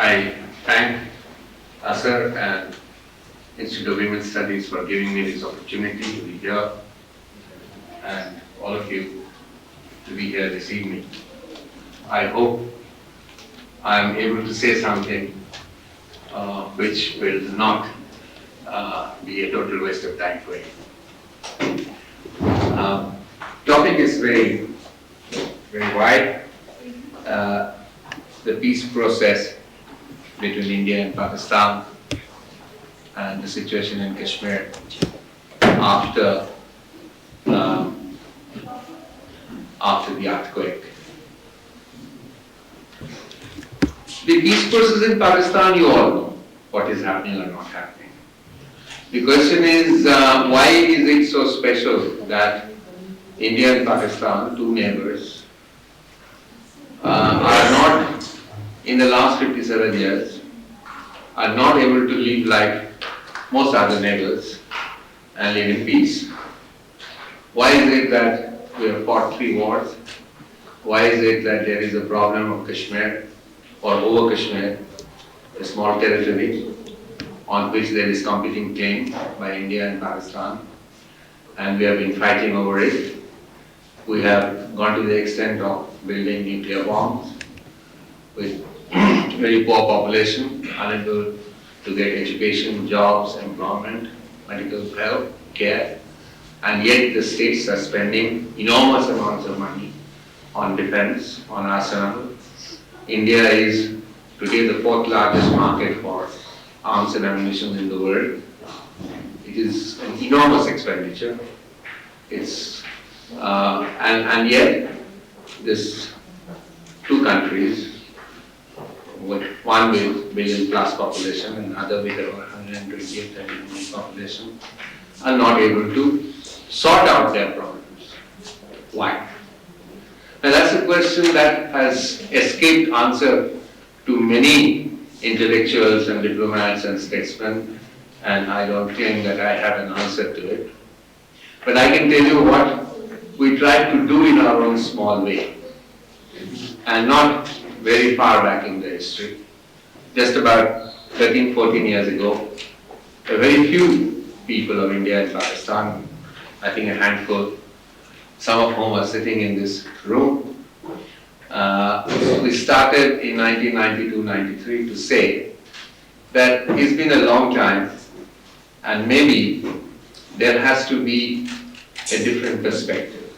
I thank ASR and Institute of Women's Studies for giving me this opportunity to be here and all of you to be here this evening. I hope I am able to say something which will not be a total waste of time for you. Topic is very wide. The peace process between India and Pakistan and the situation in Kashmir after the earthquake. The peace process in Pakistan, you all know what is happening or not happening. The question is, why is it so special that India and Pakistan, two neighbors, are not, in the last 57 years, are not able to live like most other neighbors and live in peace? Why is it that we have fought 3 wars? Why is it that there is a problem of Kashmir or over Kashmir, a small territory on which there is competing claim by India and Pakistan, and we have been fighting over it? We have gone to the extent of building nuclear bombs with very poor population, unable to get education, jobs, employment, medical health, care, and yet the states are spending enormous amounts of money on defense, on arsenal. India is today the 4th largest market for arms and ammunition in the world. It is an enormous expenditure. It's and yet this 2 countries, with one with billion plus population and other with around 128 million population, are not able to sort out their problems. Why? Now that's a question that has escaped answer to many intellectuals and diplomats and statesmen, and I don't claim that I have an answer to it. But I can tell you what we tried to do in our own small way, and not very far back in the history. Just about 13, 14 years ago, a very few people of India and Pakistan, I think a handful, some of whom are sitting in this room, we started in 1992-93 to say that it's been a long time and maybe there has to be a different perspective.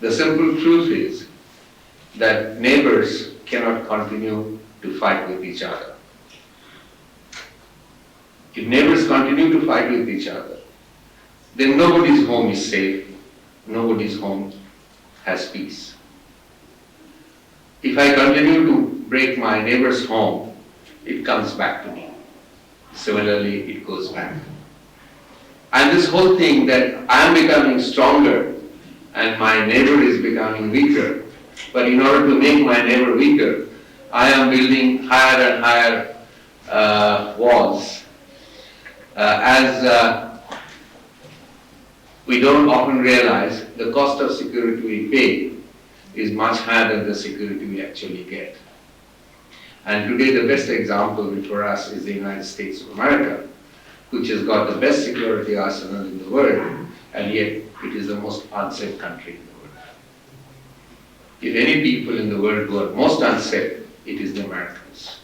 The simple truth is that neighbors cannot continue to fight with each other. If neighbors continue to fight with each other, then nobody's home is safe, nobody's home has peace. If I continue to break my neighbor's home, it comes back to me. Similarly, it goes back. And this whole thing that I am becoming stronger and my neighbor is becoming weaker, but in order to make my neighbor weaker, I am building higher and higher walls. As we don't often realize, the cost of security we pay is much higher than the security we actually get. And today the best example for us is the United States of America, which has got the best security arsenal in the world, and yet it is the most unsafe country in the world. If any people in the world who are most unsafe, it is the Americans.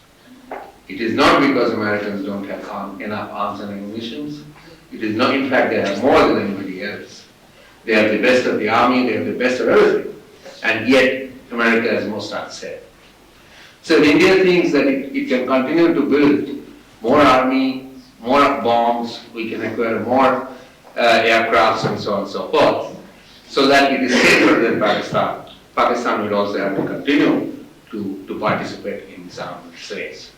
It is not because Americans don't have enough arms and ammunition. It is not, in fact, they have more than anybody else. They have the best of the army, they have the best of everything. And yet, America is most unsafe. So if India thinks that it can continue to build more army, more bombs, we can acquire more aircrafts and so on and so forth, so that it is safer than Pakistan, Pakistan will also have to continue to participate in this arms race.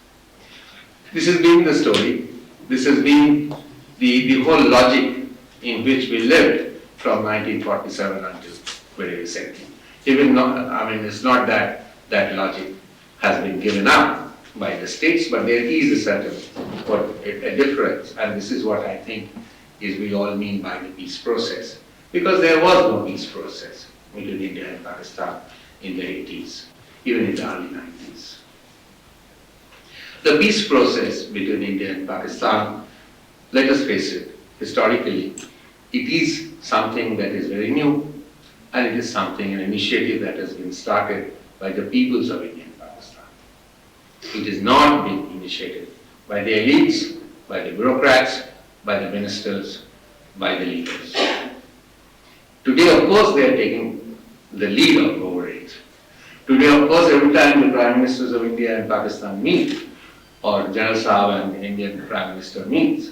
This has been the story. This has been the whole logic in which we lived from 1947 until very recently. Even not, I mean, it's not that that logic has been given up by the states, but there is a certain a difference, and this is what I think is we all mean by the peace process, because there was no peace process between India and Pakistan in the 80s, even in the early 90s. The peace process between India and Pakistan, let us face it, historically, it is something that is very new, and it is something, an initiative that has been started by the peoples of India and Pakistan. It is not being initiated by the elites, by the bureaucrats, by the ministers, by the leaders. Today, of course, they are taking the lead over it. Today, of course, every time the Prime Ministers of India and Pakistan meet, or General Sahab and the Indian Prime Minister meets,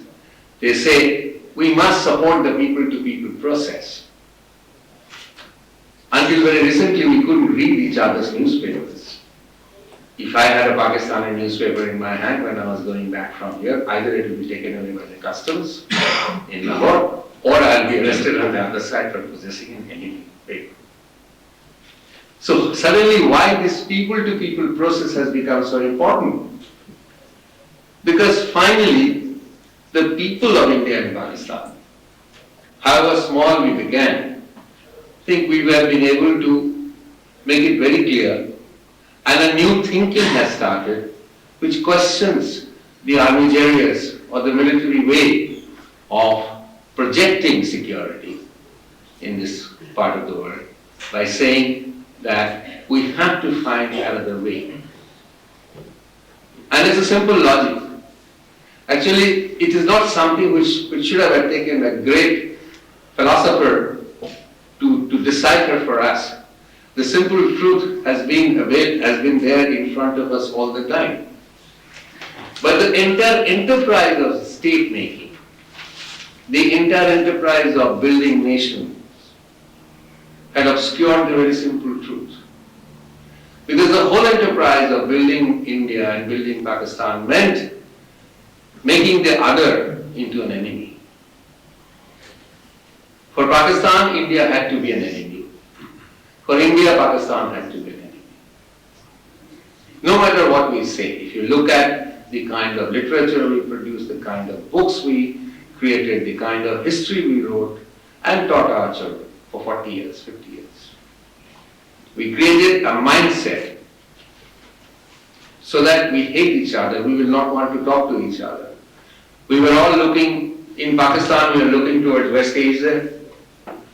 they say, we must support the people-to-people process. Until very recently, we couldn't read each other's newspapers. If I had a Pakistani newspaper in my hand when I was going back from here, either it will be taken away by the customs in Lahore, or I'll be arrested on the other side for possessing an enemy paper. So suddenly, why this people-to-people process has become so important? Because finally, the people of India and Pakistan, however small we began, think we have been able to make it very clear, and a new thinking has started which questions the armigerous or the military way of projecting security in this part of the world by saying that we have to find another way. And it's a simple logic. Actually, it is not something which should have taken a great philosopher to decipher for us. The simple truth has been there in front of us all the time. But the entire enterprise of state making, the entire enterprise of building nations, had obscured the very simple truth. Because the whole enterprise of building India and building Pakistan meant making the other into an enemy. For Pakistan, India had to be an enemy. For India, Pakistan had to be an enemy. No matter what we say, if you look at the kind of literature we produced, the kind of books we created, the kind of history we wrote and taught our children for 40 years, 50 years, we created a mindset so that we hate each other, we will not want to talk to each other. We were all looking, in Pakistan, we were looking towards West Asia.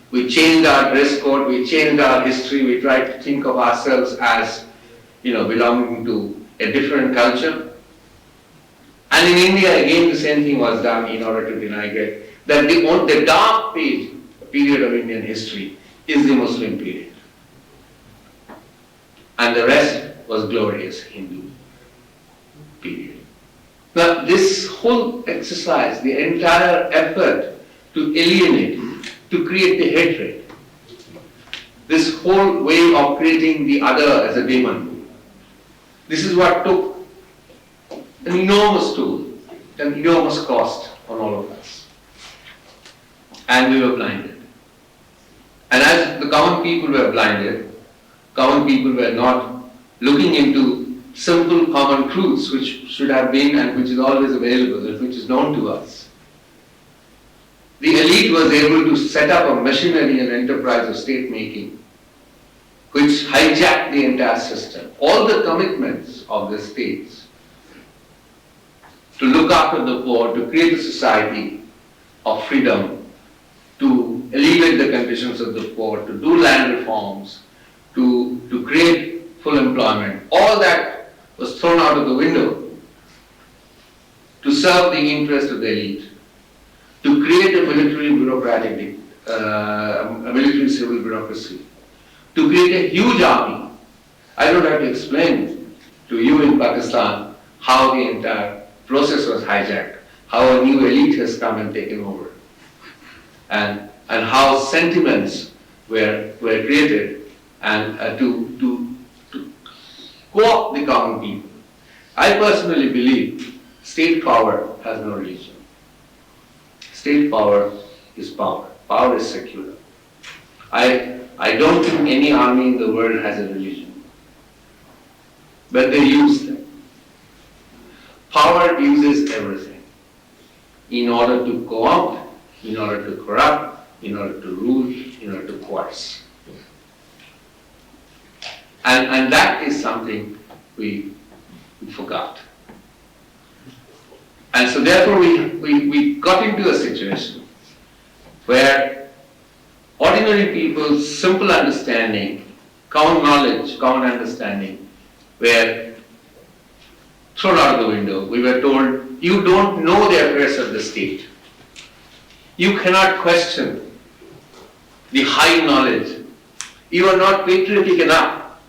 We changed our dress code, we changed our history, we tried to think of ourselves as, belonging to a different culture. And in India, again, the same thing was done in order to deny that the dark period of Indian history is the Muslim period. And the rest was glorious Hindu period. Now, this whole exercise, the entire effort to alienate, to create the hatred, this whole way of creating the other as a demon, this is what took an enormous toll, an enormous cost on all of us. And we were blinded. And as the common people were blinded, common people were not looking into simple common truths which should have been and which is always available and which is known to us. The elite was able to set up a machinery and enterprise of state making which hijacked the entire system. All the commitments of the states to look after the poor, to create a society of freedom, to alleviate the conditions of the poor, to do land reforms, to create full employment, all that was thrown out of the window to serve the interest of the elite, to create a military bureaucratic, a military civil bureaucracy, to create a huge army. I don't have to explain to you in Pakistan how the entire process was hijacked, how a new elite has come and taken over, and how sentiments were created and to co-opt the common people. I personally believe state power has no religion. State power is power. Power is secular. I don't think any army in the world has a religion. But they use them. Power uses everything in order to co-opt, in order to corrupt, in order to rule, in order to coerce. And that is something we forgot. And so therefore we got into a situation where ordinary people's simple understanding, common knowledge, common understanding, were thrown out of the window. We were told, you don't know the affairs of the state. You cannot question the high knowledge. You are not patriotic enough.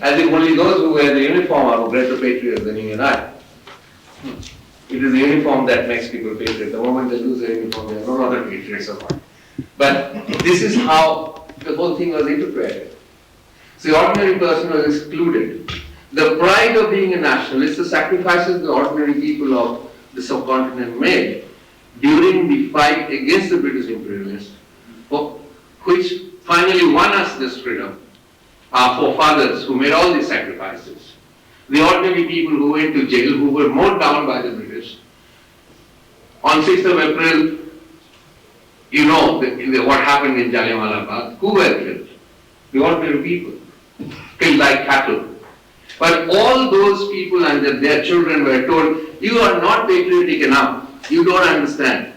As if only those who wear the uniform are greater patriots than you and I. It is the uniform that makes people patriots. The moment they lose their uniform, they are no longer patriots of one. But this is how the whole thing was interpreted. So the ordinary person was excluded. The pride of being a nationalist, the sacrifices the ordinary people of the subcontinent made during the fight against the British imperialists, which finally won us this freedom, our forefathers who made all these sacrifices. The ordinary people who went to jail, who were mowed down by the British. On 6th of April, you know what happened in Jallianwala Bagh. Who were killed? The ordinary people, killed like cattle. But all those people and their children were told, you are not patriotic enough, you don't understand.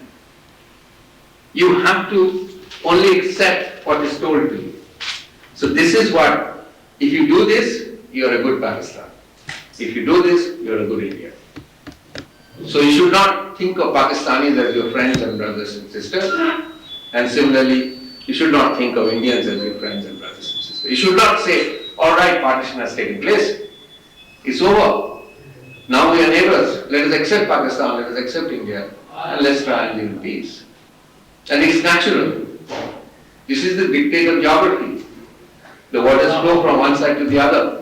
You have to only accept what is told to you. So this is what, if you do this, you are a good Pakistan. If you do this, you are a good India. So you should not think of Pakistanis as your friends and brothers and sisters. And similarly, you should not think of Indians as your friends and brothers and sisters. You should not say, all right, partition has taken place. It's over. Now we are neighbors. Let us accept Pakistan, let us accept India, and let's try and live in peace. And it's natural. This is the dictate of geography. The waters flow from one side to the other.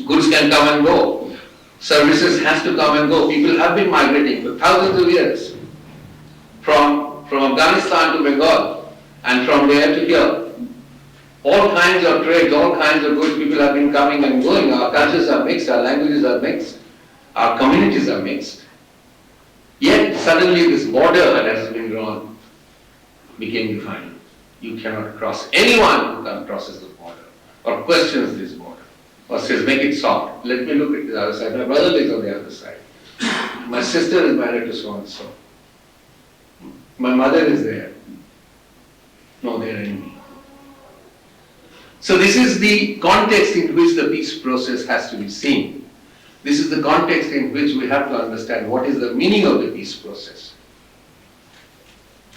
Goods can come and go. Services has to come and go. People have been migrating for thousands of years. From Afghanistan to Bengal, and from there to here. All kinds of trades, all kinds of goods, people have been coming and going. Our cultures are mixed, our languages are mixed, our communities are mixed. Yet suddenly this border that has been drawn became defined. You cannot cross. Anyone who crosses the border or questions this border or says, make it soft. Let me look at the other side. My brother lives on the other side. My sister is married to so and so. My mother is there. No, they are enemy. So this is the context in which the peace process has to be seen. This is the context in which we have to understand what is the meaning of the peace process.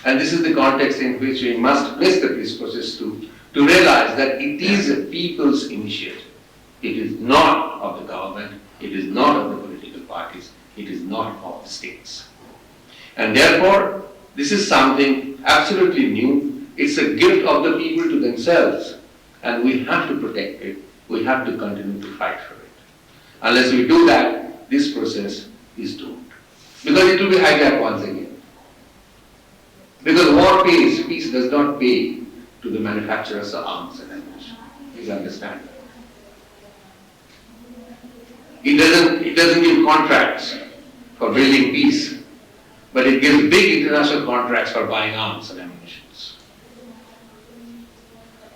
And this is the context in which we must place the peace process to realize that it is a people's initiative. It is not of the government, it is not of the political parties, it is not of the states. And therefore, this is something absolutely new. It's a gift of the people to themselves. And we have to protect it. We have to continue to fight for it. Unless we do that, this process is doomed. Because it will be hijacked once again. Because war pays, peace does not pay to the manufacturers of arms and ammunition. Please understand that. It doesn't give contracts for building peace, but it gives big international contracts for buying arms and ammunition.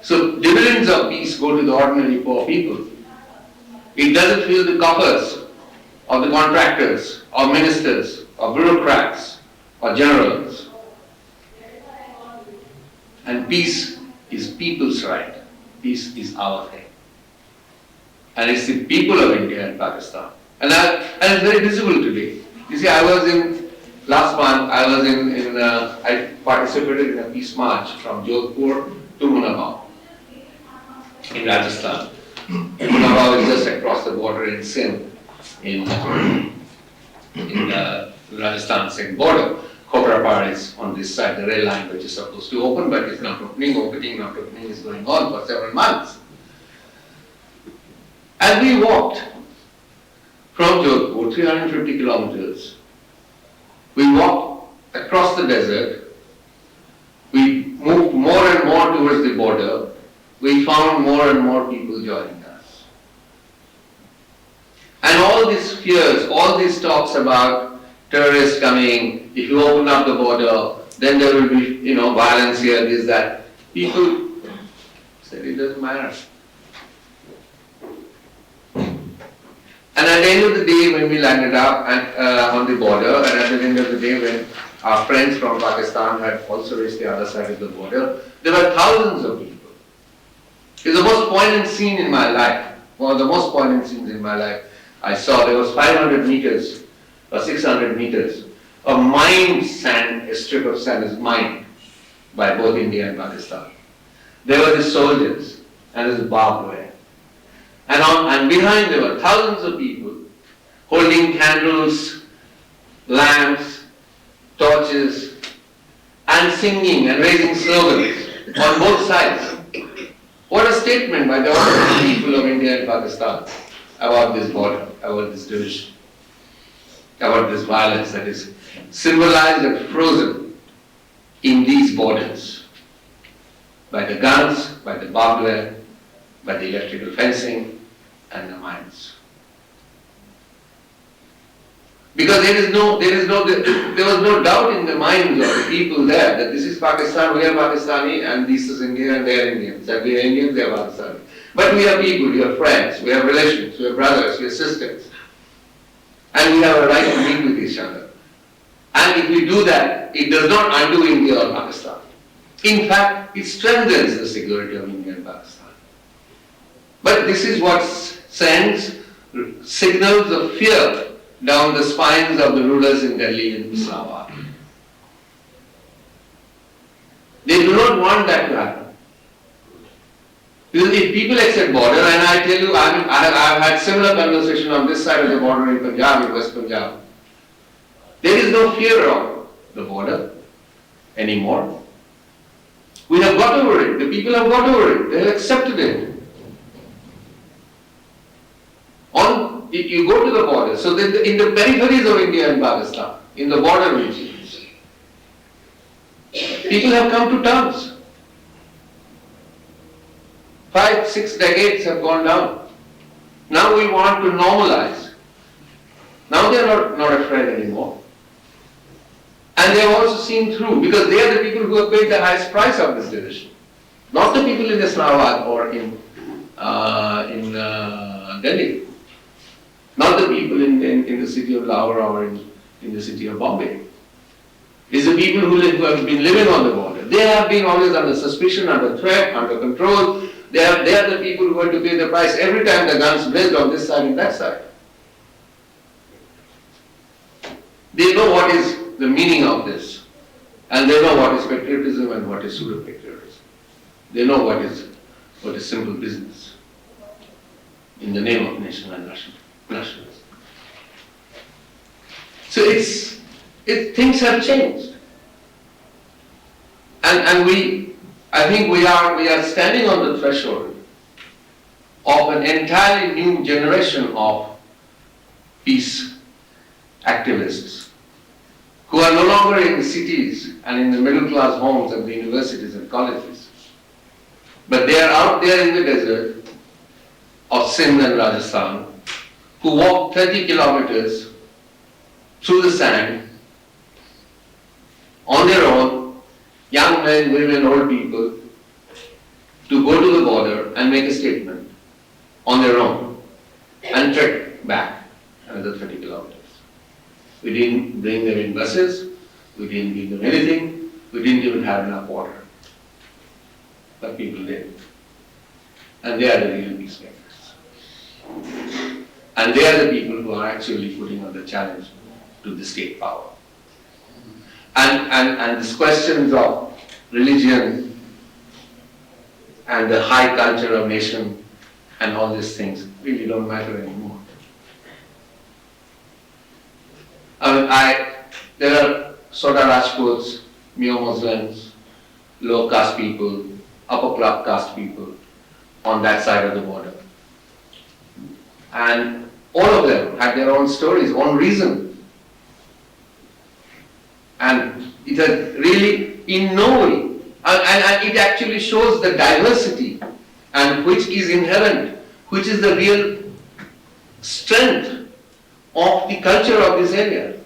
So dividends of peace go to the ordinary poor people. It doesn't fill the coffers of the contractors, or ministers, or bureaucrats, or generals. And peace is people's right. Peace is our thing. And it's the people of India and Pakistan. And it's very visible today. You see, last month, I participated in a peace march from Jodhpur to Munabao in Rajasthan. Munabao is just across the border in Sindh, in the Rajasthan-Sindh border. Khoprapar is on this side, the rail line which is supposed to open, but it's not opening. Not opening is going on for several months. And we walked from Jodhpur, 350 kilometers. We walked across the desert. We moved more and more towards the border. We found more and more people joining us. And all these fears, all these talks about terrorists coming, if you open up the border, then there will be, violence here, this, that. People said it doesn't matter. And at the end of the day, when we landed up on the border, and at the end of the day, when our friends from Pakistan had also reached the other side of the border, there were thousands of people. It's the most poignant scene in my life, one of the most poignant scenes in my life. I saw there was 500 meters or 600 meters of mined sand, a strip of sand is mined by both India and Pakistan. There were the soldiers and this barbed wire. And behind there were thousands of people holding candles, lamps, torches, and singing and raising slogans on both sides. What a statement by the ordinary people of India and Pakistan about this border, about this division, about this violence that is symbolized and frozen in these borders by the guns, by the barbed wire, by the electrical fencing and the mines. Because there was no doubt in the minds of the people there that this is Pakistan, we are Pakistani, and this is India and they are Indians. That we are Indians, they are Pakistani. But we are people, we are friends, we have relations, we are brothers, we are sisters. And we have a right to meet with each other. And if we do that, it does not undo India or Pakistan. In fact, it strengthens the security of India and Pakistan. But this is what sends signals of fear down the spines of the rulers in Delhi and Islamabad. They do not want that to happen. Because if people accept border, and I tell you, I've had similar conversation on this side of the border in Punjab, in West Punjab. There is no fear of the border anymore. We have got over it. The people have got over it. They have accepted it. You go to the border, so in the peripheries of India and Pakistan, in the border regions, people have come to terms. 5, 6 decades have gone down. Now we want to normalize. Now they are not afraid anymore. And they have also seen through, because they are the people who have paid the highest price of this division. Not the people in Islamabad or in Delhi. Not the people in the city of Lahore or in the city of Bombay. It's the people who have been living on the border. They have been always under suspicion, under threat, under control. They are the people who have to pay the price every time the guns blazed on this side and that side. They know what is the meaning of this. And they know what is patriotism and what is pseudo-patriotism. They know what is simple business in the name of nation and nationalism. So things have changed. And I think we are standing on the threshold of an entirely new generation of peace activists who are no longer in the cities and in the middle class homes and the universities and colleges, but they are out there in the desert of Sindh and Rajasthan, who walk 30 kilometers through the sand on their own, young men, women, old people, to go to the border and make a statement on their own and trek back another 30 kilometers. We didn't bring them in buses, we didn't give them anything, we didn't even have enough water. But people did. And they are the real peacemakers. And they are the people who are actually putting on the challenge to the state power. And these questions of religion and the high culture of nation and all these things really don't matter anymore. There are Sota Rajputs, Neo Muslims, low caste people, upper caste people on that side of the border. And all of them had their own stories, own reason. And it has really, in no way, and it actually shows the diversity and which is inherent, which is the real strength of the culture of this area.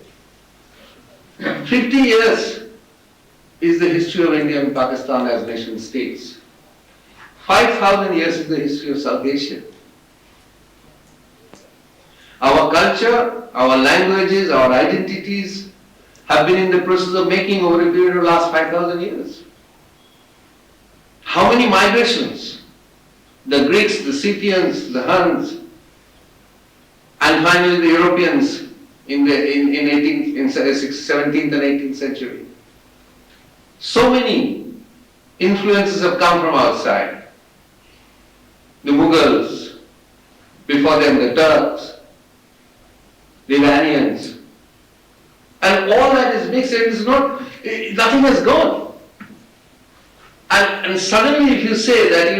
50 years is the history of India and Pakistan as nation states. 5,000 years is the history of South Asia. Our culture, our languages, our identities have been in the process of making over a period of the last 5,000 years. How many migrations? The Greeks, the Scythians, the Huns, and finally the Europeans in 17th and 18th century. So many influences have come from outside. The Mughals, before them the Turks, the Iranians, and all that is mixed. It is not, nothing has gone. And suddenly if you say that,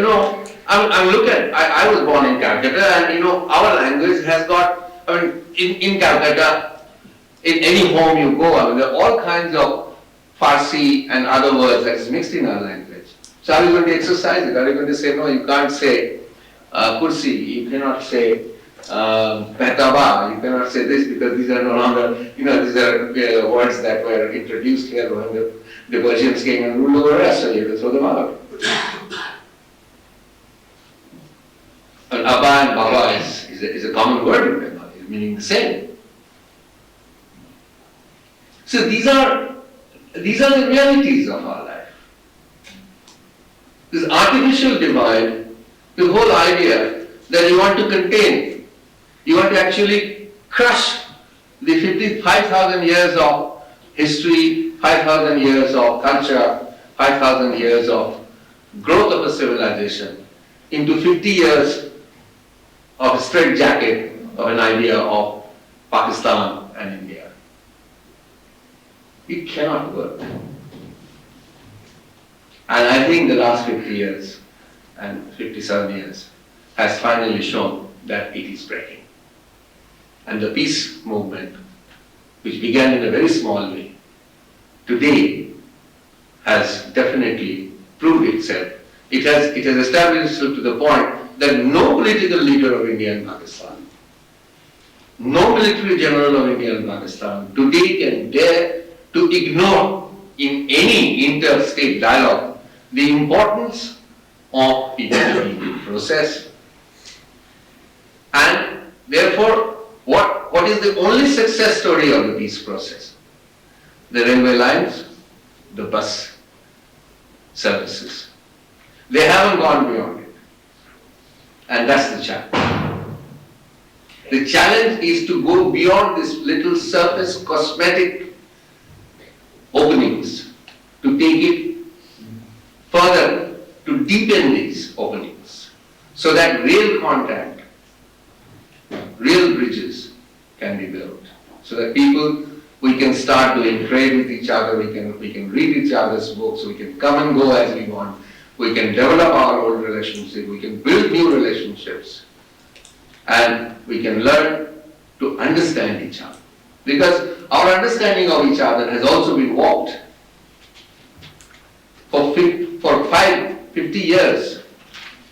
I was born in Calcutta, and our language has got, in Calcutta, in any home you go, there are all kinds of Farsi and other words that is mixed in our language. So are you going to exercise it? Are you going to say, no, you can't say kursi, you cannot say pehtaba, you cannot say this because these are no longer, these are words that were introduced here when the Persians came and ruled over us, so you have to throw them out. And Abba and Baba is a common word in Bengali, meaning the same. So these are the realities of our life. This artificial divide, the whole idea that you want to contain, you want to actually crush the 55,000 years of history, 5,000 years of culture, 5,000 years of growth of a civilization into 50 years of a straitjacket of an idea of Pakistan and India. It cannot work. And I think the last 50 years and 57 years has finally shown that it is breaking. And the peace movement, which began in a very small way, today has definitely proved itself. It has established itself to the point that no political leader of India and Pakistan, no military general of India and Pakistan today can dare to ignore in any interstate dialogue the importance of peace process. And therefore, what is the only success story of the peace process? The railway lines, the bus services. They haven't gone beyond it. And that's the challenge. The challenge is to go beyond this little surface cosmetic openings, to take it further, to deepen these openings, so that real contact, real bridges can be built, so that we can start doing trade with each other, we can read each other's books, we can come and go as we want, we can develop our old relationship, we can build new relationships, and we can learn to understand each other. Because our understanding of each other has also been warped. For 50 years,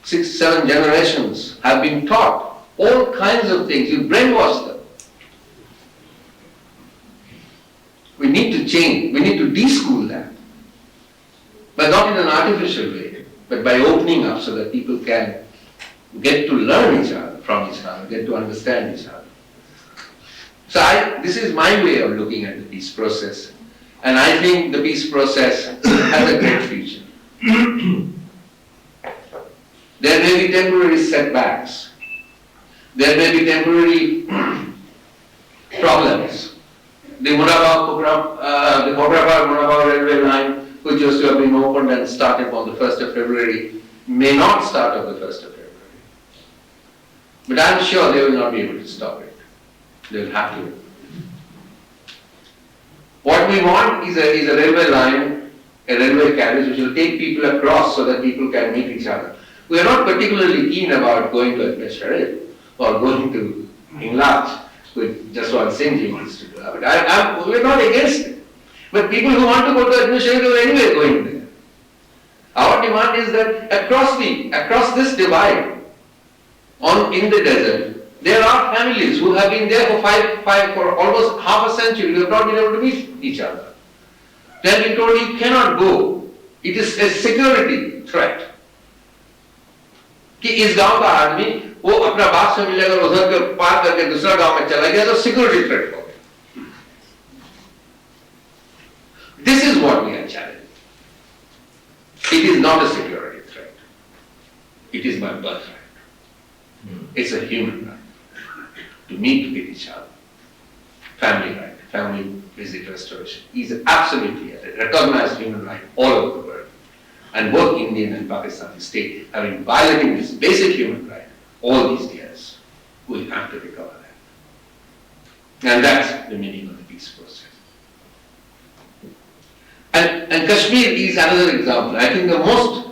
6, 7 generations have been taught all kinds of things. You brainwash them. We need to change. We need to de-school that. But not in an artificial way, but by opening up so that people can get to learn each other from each other, get to understand each other. So this is my way of looking at the peace process. And I think the peace process has a great future. There may be temporary setbacks. There may be temporary problems. The Hyderabad-Murabba railway line, which was to have been opened and started on the 1st of February, may not start on the 1st of February. But I'm sure they will not be able to stop it. They will have to. What we want is a railway line, a railway carriage which will take people across so that people can meet each other. We are not particularly keen about going to Ajmer Sharif or going to Hinglaj with just one Singh wants to do. But we're not against it. But people who want to go to Ajmer Sharif are anyway going there. Our demand is that across this divide in the desert, there are families who have been there for almost half a century who have not been able to meet each other. They have been told you cannot go. It is a security threat. कि इस गांव का आदमी वो अपना बाप से मिलेगा उधर के पार करके दूसरा गांव में चला गया तो सिक्योरिटी थ्रेट हो गया. This is what we are challenging. It is not a security threat. It is my birthright. It's a human right to meet with each other. Family right, family visit restoration is absolutely a recognized human right all over the world. And both Indian and Pakistani state have been violating this basic human right all these years. We have to recover that. And that's the meaning of the peace process. And Kashmir is another example, I think the most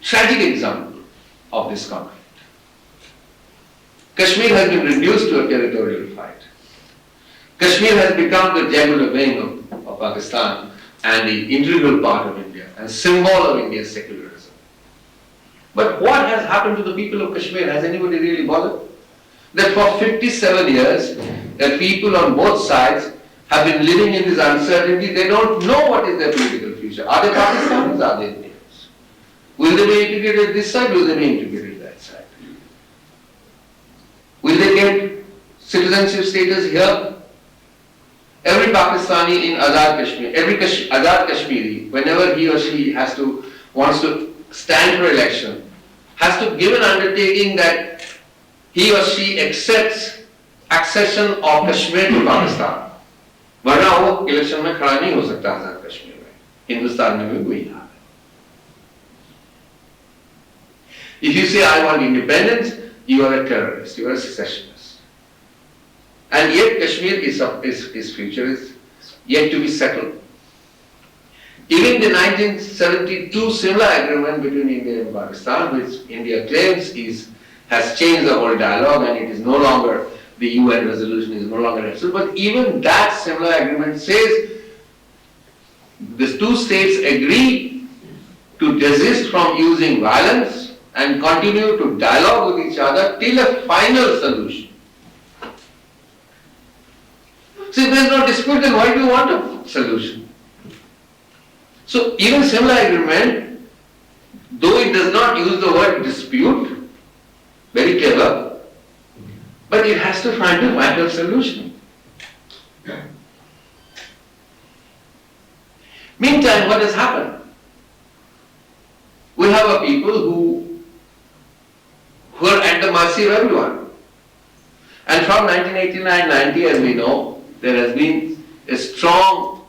tragic example of this conflict. Kashmir has been reduced to a territorial fight. Kashmir has become the jugular vein of Pakistan and the integral part of India and symbol of India's secularism. But what has happened to the people of Kashmir? Has anybody really bothered? That for 57 years, the people on both sides have been living in this uncertainty. They don't know what is their political future. Are they Pakistanis? Are they Indians? Will they be integrated this side? Will they be integrated that side? Will they get citizenship status here? Every Pakistani in Azad Kashmir, every Azad Kashmiri, whenever he or she wants to stand for election, has to give an undertaking that he or she accepts accession of Kashmir to Pakistan. वरना वो election में खड़ा नहीं हो सकता आजाद कश्मीर में. हिंदुस्तान में भी वही हाल है. If you say I want independence, you are a terrorist, you are a secessionist. And yet Kashmir his future is yet to be settled. Even the 1972 Simla agreement between India and Pakistan, which India claims has changed the whole dialogue and it is no longer, the UN resolution is no longer absolute, but even that Simla agreement says the two states agree to desist from using violence and continue to dialogue with each other till a final solution. See, if there is no dispute, then why do you want a solution? So even Simla agreement, though it does not use the word dispute, very clever, but it has to find a final solution. Meantime, what has happened? We have a people who are at the mercy of everyone. And from 1989-90, as we know, there has been a strong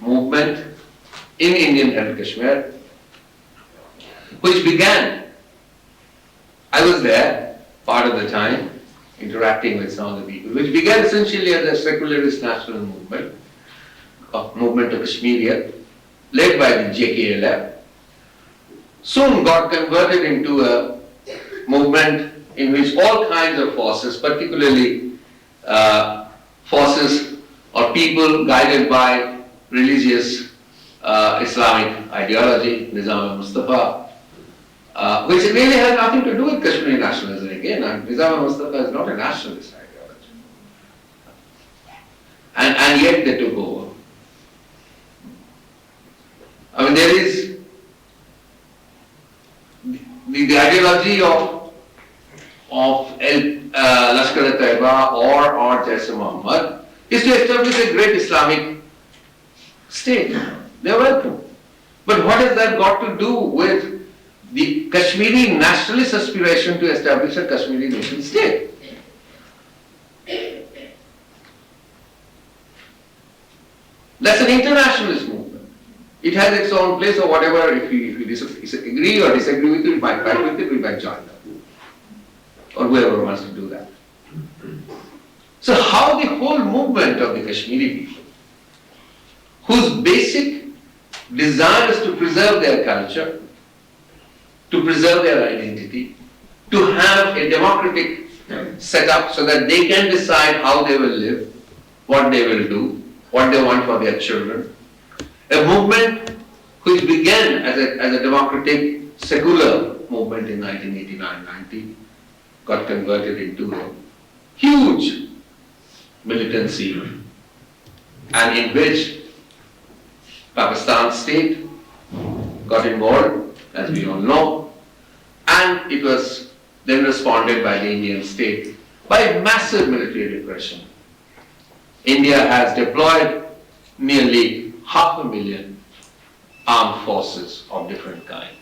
movement in Indian held Kashmir, which began, I was there part of the time, interacting with some of the people, which began essentially as a secularist national movement, a movement of Kashmiria, led by the JKLF, soon got converted into a movement in which all kinds of forces, particularly forces or people guided by religious Islamic ideology, Nizam al-Mustafa, which really has nothing to do with Kashmiri nationalism again. And Nizam al-Mustafa is not a nationalist ideology. And yet they took over. I mean, there is the ideology of Lashkar-e-Taiba or Jaish-e-Mohammed is to establish a great Islamic state. They are welcome. But what has that got to do with the Kashmiri nationalist aspiration to establish a Kashmiri nation state? That's an internationalist movement. It has its own place or whatever. If we agree or disagree with it, we might fight with it, we might join them. Or whoever wants to do that. So how the whole movement of the Kashmiri people, whose basic desire is to preserve their culture, to preserve their identity, to have a democratic setup so that they can decide how they will live, what they will do, what they want for their children. A movement which began as a democratic, secular movement in 1989-90, got converted into a huge militancy, and in which Pakistan state got involved, as we all know, and it was then responded by the Indian state by massive military repression. India has deployed nearly 500,000 armed forces of different kind.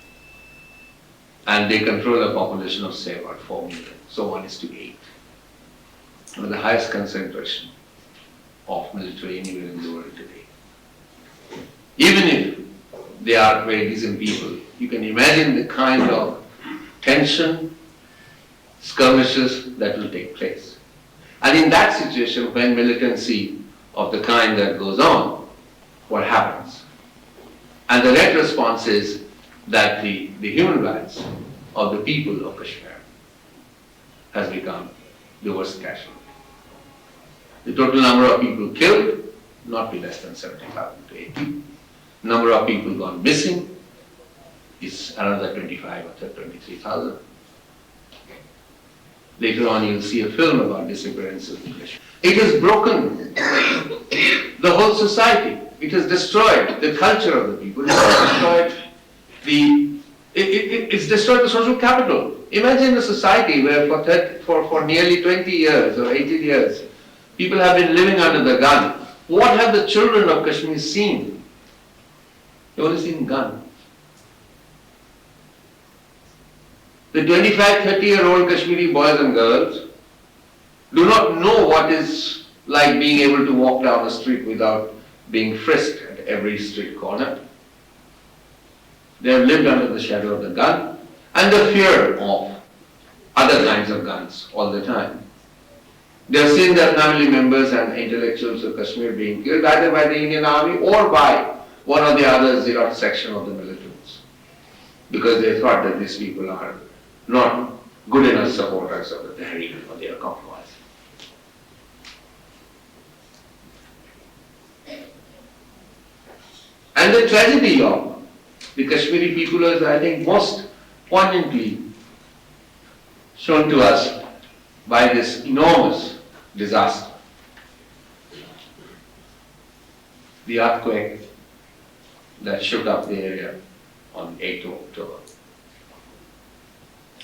And they control a population of say about 4 million. So 1:8. The highest concentration of military anywhere in the world today. Even if they are very decent people, you can imagine the kind of tension, skirmishes that will take place. And in that situation, when militancy of the kind that goes on, what happens? And the direct response is that the human rights of the people of Kashmir has become the worst casualty. The total number of people killed, not be less than 70,000 to 80. Number of people gone missing is another 25 or 23,000. Later on you'll see a film about disappearances in Kashmir. It has broken the whole society. It has destroyed the culture of the people. It has destroyed it's destroyed the social capital. Imagine a society where for nearly 20 years or 18 years, people have been living under the gun. What have the children of Kashmir seen? They've only seen gun. The 25, 30-year-old Kashmiri boys and girls do not know what is like being able to walk down the street without being frisked at every street corner. They have lived under the shadow of the gun and the fear of other kinds of guns all the time. They have seen their family members and intellectuals of Kashmir being killed either by the Indian Army or by one or the other zealot section of the militants, because they thought that these people are not good enough supporters of the Tahrir or they are compromised. And the tragedy of the Kashmiri people is, I think, most poignantly shown to us by this enormous disaster. The earthquake that shook up the area on 8th of October.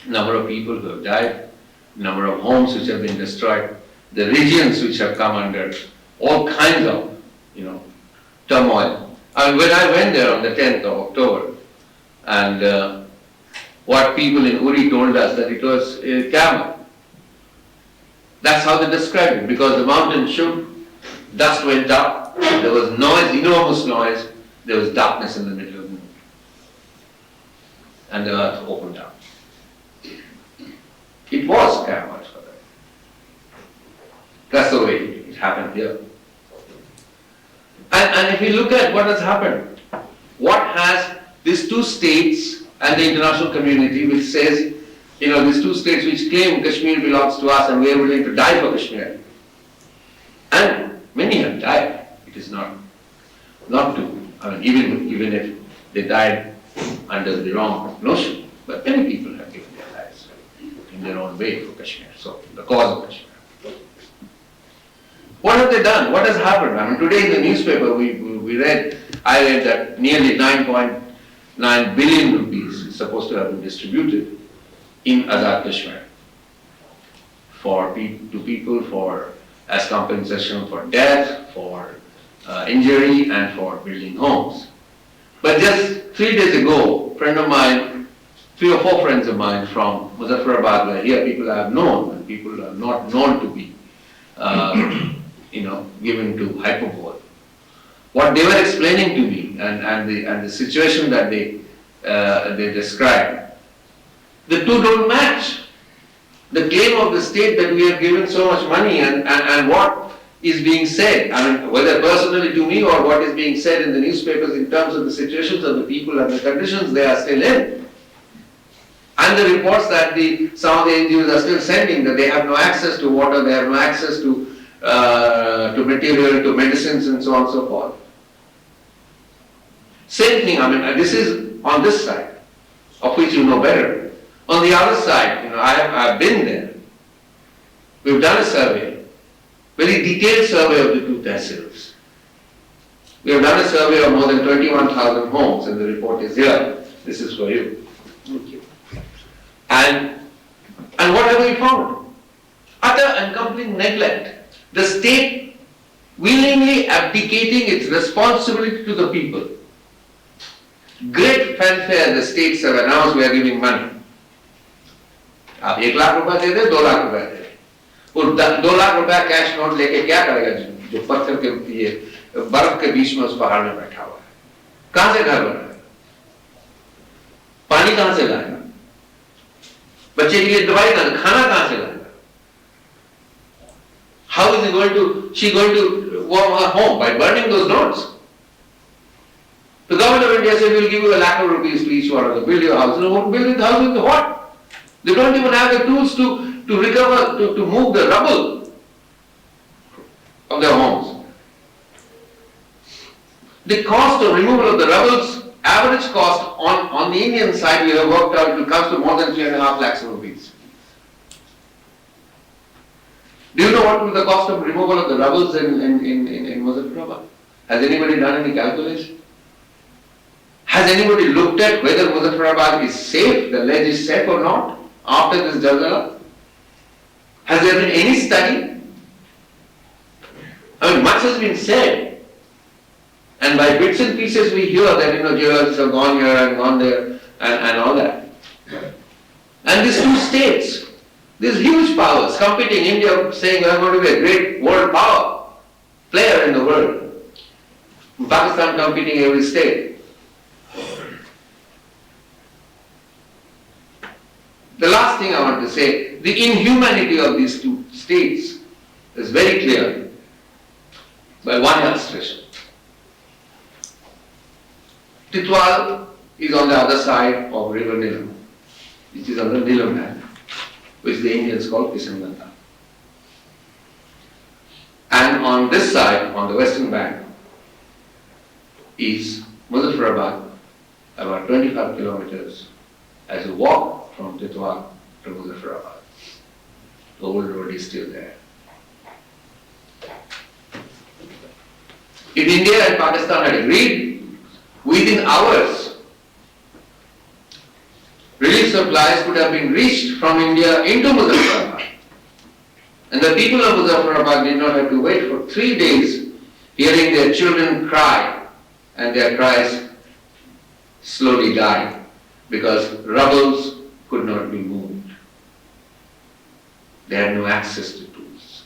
Number of people who have died, number of homes which have been destroyed, the regions which have come under all kinds of, turmoil. And when I went there on the 10th of October, and what people in Uri told us that it was a camel. That's how they described it, because the mountain shook, dust went up, there was noise, enormous noise, there was darkness in the middle of the night. And the earth opened up. It was camel for them. That's the way it happened here. And if you look at what has happened, what has these two states and the international community which says, these two states which claim Kashmir belongs to us and we are willing to die for Kashmir. And many have died. It is not to, even if they died under the wrong notion, but many people have given their lives in their own way for Kashmir, so the cause of Kashmir. What have they done? What has happened? Today in the newspaper I read that nearly 9.9 billion rupees is supposed to have been distributed in Azad Kashmir to people as compensation for death, for injury, and for building homes. But just 3 days ago, a friend of mine, 3 or 4 friends of mine from Muzaffarabad were here, people I have known, and people are not known to be given to hyperbole. What they were explaining to me and the situation that they described, the two don't match. The claim of the state that we have given so much money and what is being said, whether personally to me or what is being said in the newspapers in terms of the situations of the people and the conditions they are still in. And the reports that some of the NGOs are still sending, that they have no access to water, they have no access to material, to medicines and so on and so forth. Same thing, this is on this side, of which you know better. On the other side, I've been there. We've done a survey, very detailed survey of the two tehsils. We have done a survey of more than 21,000 homes, and the report is here. This is for you. Thank you. And And what have we found? Utter and complete neglect. The state willingly abdicating its responsibility to the people. Great fanfare the states have announced we are giving money. आप 1 लाख रुपया दे दे, 2 लाख रुपया दे दे। और 2 लाख रुपया cash note लेके क्या करेगा जो पत्थर के ये बर्फ के बीच में उस पहाड़ में बैठा हुआ है? कहां से घर बनाएगा? पानी कहां से लाएगा? बच्चे के लिए दवाई कहां, खाना कहां से लाएगा? How is she going to warm her home? By burning those notes? The government of India said we will give you ₹1 lakh to each one of them, build your house. No, build the house with what? They don't even have the tools to recover, to move the rubble of their homes. The cost of removal of the rubble's average cost on the Indian side, we have worked out, it comes to more than 3.5 lakhs rupees. Do you know what was the cost of removal of the rubbles in Muzaffarabad? Has anybody done any calculation? Has anybody looked at whether Muzaffarabad is safe, the ledge is safe or not after this Zalzala? Has there been any study? I mean, much has been said, and by bits and pieces we hear that jewels have gone here and gone there and all that. And these two states, these huge powers competing, India saying we are going to be a great world power player in the world, Pakistan competing every state. The last thing I want to say, the inhumanity of these two states is very clear by one illustration. Titwal is on the other side of river Nilam, which is on the Nilam land, which the Indians call Kisanganga. And on this side, on the western bank, is Muzaffarabad, about 25 kilometers as you walk from Titwal to Muzaffarabad. The old road is still there. If India and Pakistan had agreed, within hours, relief supplies could have been reached from India into Muzaffarabad. And the people of Muzaffarabad did not have to wait for 3 days hearing their children cry, and their cries slowly died because rubbles could not be moved. They had no access to tools.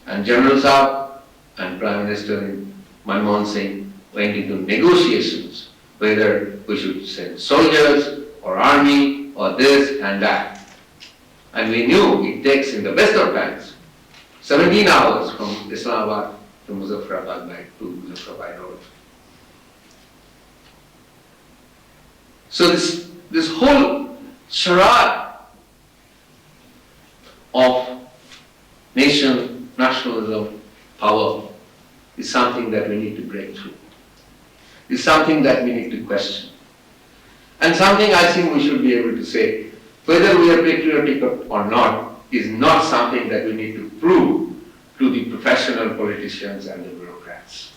And General Saab and Prime Minister Manmohan Singh went into negotiations whether we should send soldiers or army or this and that. And we knew it takes, in the best of times, 17 hours from Islamabad to Muzaffarabad by Muzaffarabad road. So this whole charade of nationalism, power, is something that we need to break through. Is something that we need to question. And something I think we should be able to say, whether we are patriotic or not, is not something that we need to prove to the professional politicians and the bureaucrats.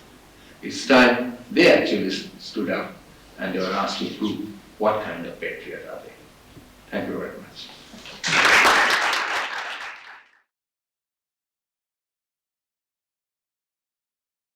It's time they actually stood up and they were asked to prove what kind of patriot are they. Thank you very much.